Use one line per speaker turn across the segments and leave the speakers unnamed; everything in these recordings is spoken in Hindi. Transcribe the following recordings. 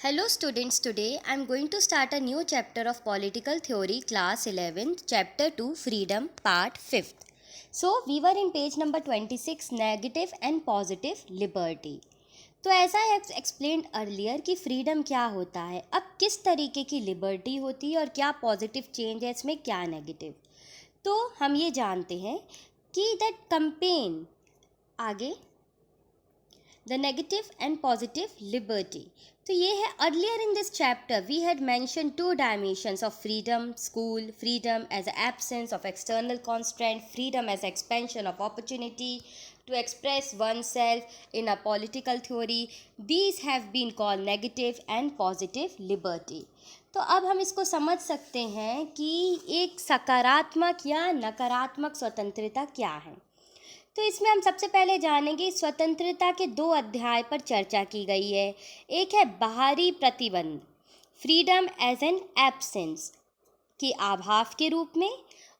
Hello students, today I am going to start a new chapter of Political Theory class 11th, chapter 2 Freedom part 5th. So we were in page number 26 Negative and Positive Liberty. तो ऐसा है एक्सप्लेन अर्लियर कि फ्रीडम क्या होता है, अब किस तरीके की लिबर्टी होती है और क्या पॉजिटिव चेंज है इसमें, क्या नेगेटिव। तो हम ये जानते हैं कि दैट कंपेन आगे the negative and positive liberty. तो ये है earlier in this chapter we had mention two dimensions of freedom school, freedom as absence of external constraint, freedom as expansion of opportunity to express oneself in a political theory. These have been called negative and positive liberty. तो अब हम इसको समझ सकते हैं कि एक सकारात्मक या नकारात्मक स्वतंत्रता क्या है। तो इसमें हम सबसे पहले जानेंगे स्वतंत्रता के दो अध्याय पर चर्चा की गई है। एक है बाहरी प्रतिबंध, फ्रीडम एज एन एब्सेंस के अभाव के रूप में,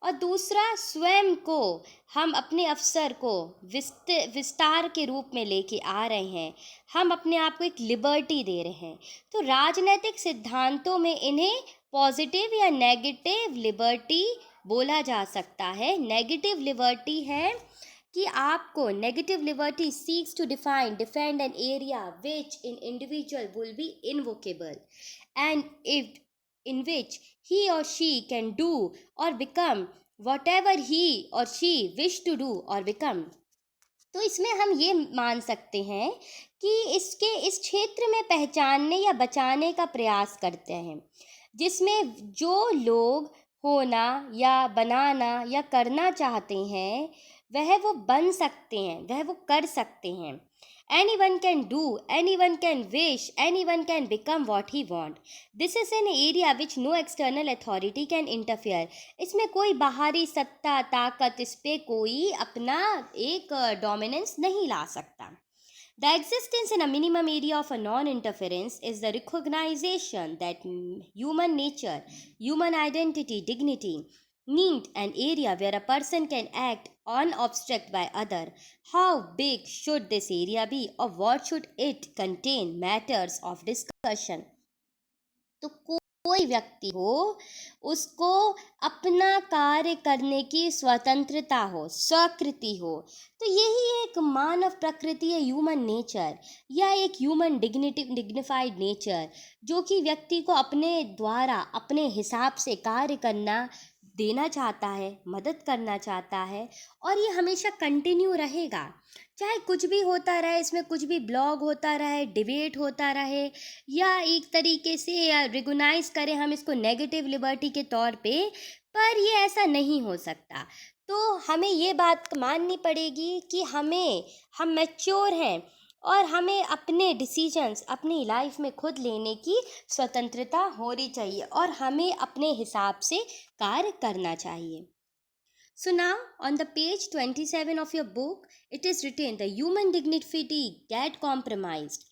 और दूसरा स्वयं को हम अपने अवसर को विस्तार के रूप में लेके आ रहे हैं, हम अपने आप को एक लिबर्टी दे रहे हैं। तो राजनीतिक सिद्धांतों में इन्हें पॉजिटिव या नेगेटिव लिबर्टी बोला जा सकता है। नेगेटिव लिबर्टी है कि आपको negative liberty seeks to defend an area which in individual will be invokable and if in which he or she can do or become whatever he or she wish to do or become. तो इसमें हम ये मान सकते हैं कि इस क्षेत्र में पहचानने या बचाने का प्रयास करते हैं जिसमें जो लोग होना या बनाना या करना चाहते हैं वह वो बन सकते हैं, वह वो कर सकते हैं। Anyone can do, anyone can wish, anyone can become what he want. This is an area which no external authority can interfere. इसमें कोई बाहरी सत्ता ताकत इस पे कोई अपना एक डोमिनेंस नहीं ला सकता। The existence in a minimum area of a non-interference is the recognition that human nature, human identity, dignity, need an area where a person can act unobstructed by other. How big should this area be or what should it contain matters of discussion. तो कोई व्यक्ति हो उसको अपना कार्य करने की स्वतंत्रता हो, स्वीकृति हो। तो यही एक मानव प्रकृति है, ह्यूमन नेचर, या एक ह्यूमन डिग्निफाइड नेचर जो कि व्यक्ति को अपने द्वारा अपने हिसाब से कार्य करना देना चाहता है, मदद करना चाहता है, और ये हमेशा कंटिन्यू रहेगा। चाहे कुछ भी होता रहे, इसमें कुछ भी ब्लॉग होता रहे, डिबेट होता रहे, या एक तरीके से रिकॉग्नाइज करें हम इसको नेगेटिव लिबर्टी के तौर पे, पर ये ऐसा नहीं हो सकता। तो हमें ये बात माननी पड़ेगी कि हम मैच्योर हैं और हमें अपने डिसीजंस अपनी लाइफ में खुद लेने की स्वतंत्रता होनी चाहिए और हमें अपने हिसाब से कार्य करना चाहिए। So now on the page 27 of your book, it is written the human dignity get compromised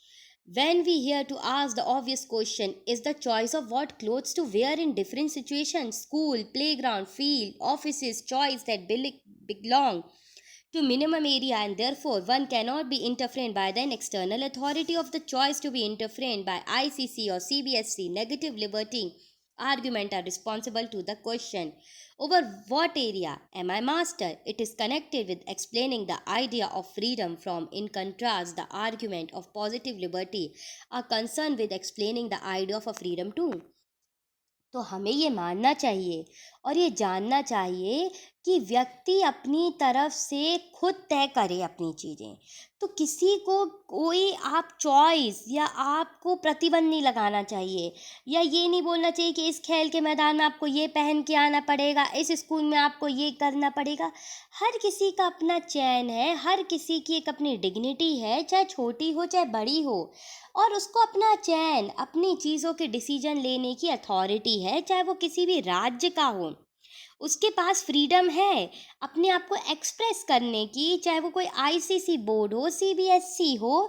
when we here to ask the obvious question, is the choice of what clothes to wear in different situations, school, playground, field, offices, choice that belong to minimum area, and therefore one cannot be interfered by the external authority of the choice to be interfered by ICC or CBSC. Negative liberty argument are responsible to the question, over what area am I master? It is connected with explaining the idea of freedom. From in contrast, the argument of positive liberty are concerned with explaining the idea of a freedom too. तो हमें ये मानना चाहिए और ये जानना चाहिए कि व्यक्ति अपनी तरफ से खुद तय करे अपनी चीज़ें। तो किसी को कोई आप चॉइस या आपको प्रतिबंध नहीं लगाना चाहिए, या ये नहीं बोलना चाहिए कि इस खेल के मैदान में आपको ये पहन के आना पड़ेगा, इस स्कूल में आपको ये करना पड़ेगा। हर किसी का अपना चयन है, हर किसी की एक अपनी डिग्निटी है, चाहे छोटी हो चाहे बड़ी हो, और उसको अपना चयन अपनी चीज़ों के डिसीजन लेने की अथॉरिटी है, चाहे वो किसी भी राज्य का हो। उसके पास फ्रीडम है अपने आप को एक्सप्रेस करने की, चाहे वो कोई आईसीसी बोर्ड हो, सीबीएसई हो,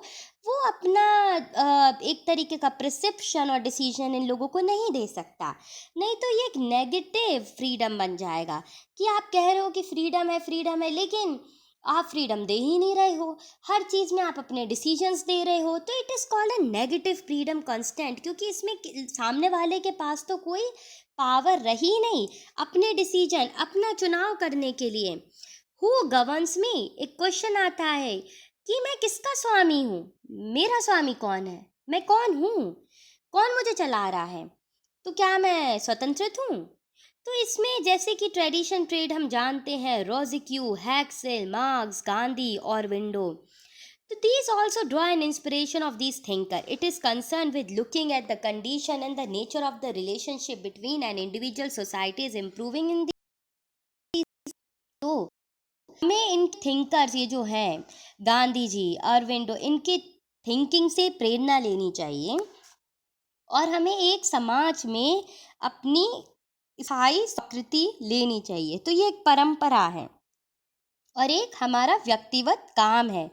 वो अपना एक तरीके का प्रिस्क्रिप्शन और डिसीजन इन लोगों को नहीं दे सकता। नहीं तो ये एक नेगेटिव फ्रीडम बन जाएगा कि आप कह रहे हो कि फ्रीडम है, लेकिन आप फ्रीडम दे ही नहीं रहे हो, हर चीज़ में आप अपने डिसीजंस दे रहे हो, तो it is called a negative freedom constant, क्योंकि इसमें सामने वाले के पास तो कोई पावर रही नहीं अपने डिसीजन, अपना चुनाव करने के लिए। हु गवर्न्स मी, एक क्वेश्चन आता है कि मैं किसका स्वामी हूँ, मेरा स्वामी कौन है, मैं कौन हूँ, कौन मुझे चला रहा है, तो क्या मैं स्वतंत्रित हूँ? तो इसमें जैसे कि ट्रेडिशन ट्रेड हम जानते हैं, रोजिक्यू, हैक्सेल, मार्क्स, गांधी और विंडो, तो these also draw an inspiration of these thinker. It is concerned with looking at the condition and the nature of the relationship between an individual society is improving in the, तो हमें इन थिंकर्स ये जो हैं गांधी जी, अरविंदो, इनके थिंकिंग से प्रेरणा लेनी चाहिए और हमें एक समाज में अपनी स्थायी संस्कृति लेनी चाहिए। तो ये एक परंपरा है और एक हमारा व्यक्तिगत काम है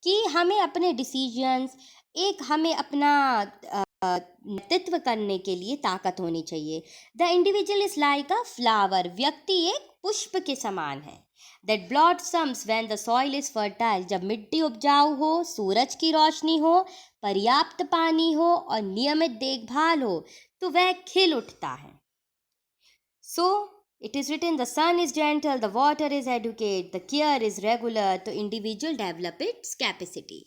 कि हमें अपने डिसीजंस, एक हमें अपना नेतृत्व करने के लिए ताकत होनी चाहिए। The individual is like a flower, व्यक्ति एक पुष्प के समान है। That blossoms when the soil is fertile, जब मिट्टी उपजाऊ हो, सूरज की रोशनी हो, पर्याप्त पानी हो और नियमित देखभाल हो, तो वह खिल उठता है। So it is written, the sun is gentle, the water is adequate, the care is regular, तो individual develop its capacity।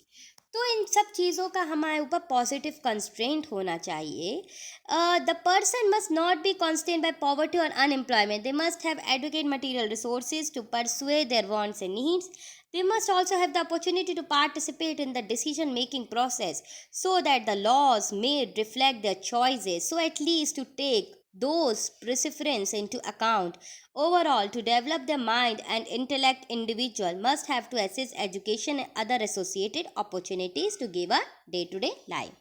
तो इन सब चीज़ों का हमारे ऊपर पॉजिटिव कंस्ट्रेंट होना चाहिए। The person must not be constant by poverty और unemployment, they must have educate material resources to pursue their wants and needs. They must also have the opportunity to participate in the decision making process so that the laws made reflect their choices, so at least to take those preferences into account. Overall, to develop their mind and intellect, individual must have to access education and other associated opportunities to give a day-to-day life.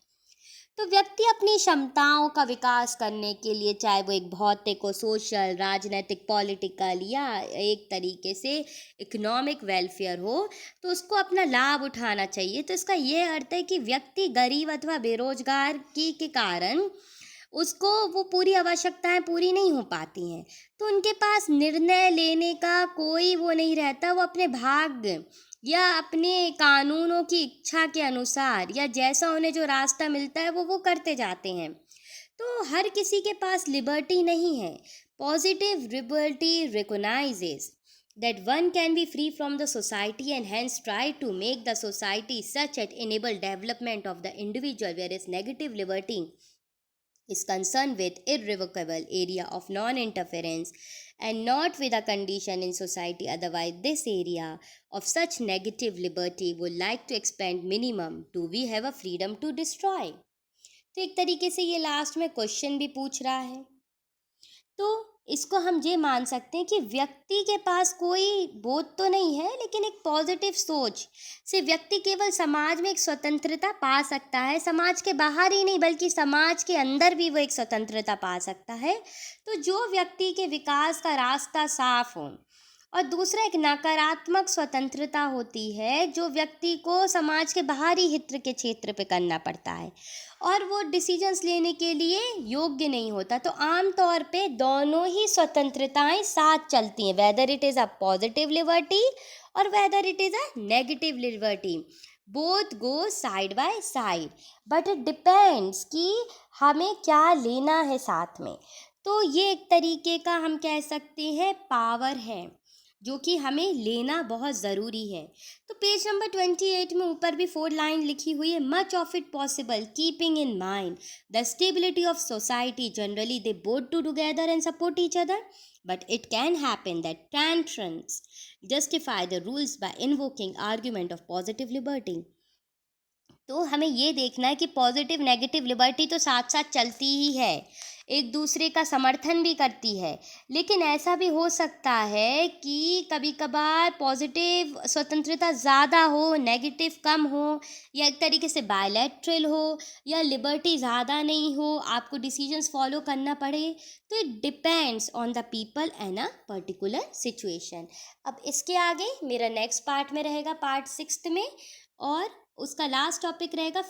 तो व्यक्ति अपनी क्षमताओं का विकास करने के लिए, चाहे वो एक भौतिक हो, सोशल, राजनीतिक, पॉलिटिकल या एक तरीके से इकोनॉमिक वेलफेयर हो, तो उसको अपना लाभ उठाना चाहिए। तो इसका ये अर्थ है कि व्यक्ति गरीब अथवा बेरोजगार के कारण उसको वो पूरी आवश्यकताएं पूरी नहीं हो पाती हैं, तो उनके पास निर्णय लेने का कोई वो नहीं रहता, वो अपने भाग्य या अपने कानूनों की इच्छा के अनुसार या जैसा उन्हें जो रास्ता मिलता है वो करते जाते हैं। तो हर किसी के पास लिबर्टी नहीं है। Positive liberty recognises that one can be free from the society and hence try to make the society such that enable development of the individual, whereas negative liberty is concerned with irrevocable area of non-interference and not with a condition in society, otherwise this area of such negative liberty would like to expand minimum to we have a freedom to destroy। तो एक तरीके से ये लास्ट में क्वेश्चन भी पूछ रहा है, तो इसको हम ये मान सकते हैं कि व्यक्ति के पास कोई बोध तो नहीं है, लेकिन एक पॉजिटिव सोच से व्यक्ति केवल समाज में एक स्वतंत्रता पा सकता है। समाज के बाहर ही नहीं बल्कि समाज के अंदर भी वो एक स्वतंत्रता पा सकता है। तो जो व्यक्ति के विकास का रास्ता साफ हो, और दूसरा एक नकारात्मक स्वतंत्रता होती है जो व्यक्ति को समाज के बाहरी हित के क्षेत्र पे करना पड़ता है और वो डिसीजंस लेने के लिए योग्य नहीं होता। तो आम तौर पे दोनों ही स्वतंत्रताएं साथ चलती हैं, whether it is a positive liberty और whether it is a negative liberty, both go side by side, but it depends कि हमें क्या लेना है साथ में। तो ये एक तरीके का हम कह सकते हैं पावर है जो कि हमें लेना बहुत ज़रूरी है। तो पेज नंबर 28 में ऊपर भी 4 लाइन लिखी हुई है, much of it possible keeping in mind the stability of society, generally they both to together and support each other, but it can happen that tantrums justify the rules by invoking argument of positive liberty। तो हमें ये देखना है कि पॉजिटिव नेगेटिव लिबर्टी तो साथ साथ चलती ही है, एक दूसरे का समर्थन भी करती है, लेकिन ऐसा भी हो सकता है कि कभी कभार पॉजिटिव स्वतंत्रता ज़्यादा हो, नेगेटिव कम हो, या एक तरीके से बायलैटरल हो, या लिबर्टी ज़्यादा नहीं हो, आपको डिसीजंस फॉलो करना पड़े। तो it depends on the people and a particular situation. अब इसके आगे मेरा नेक्स्ट पार्ट में रहेगा, पार्ट 6 में, और उसका लास्ट टॉपिक रहेगा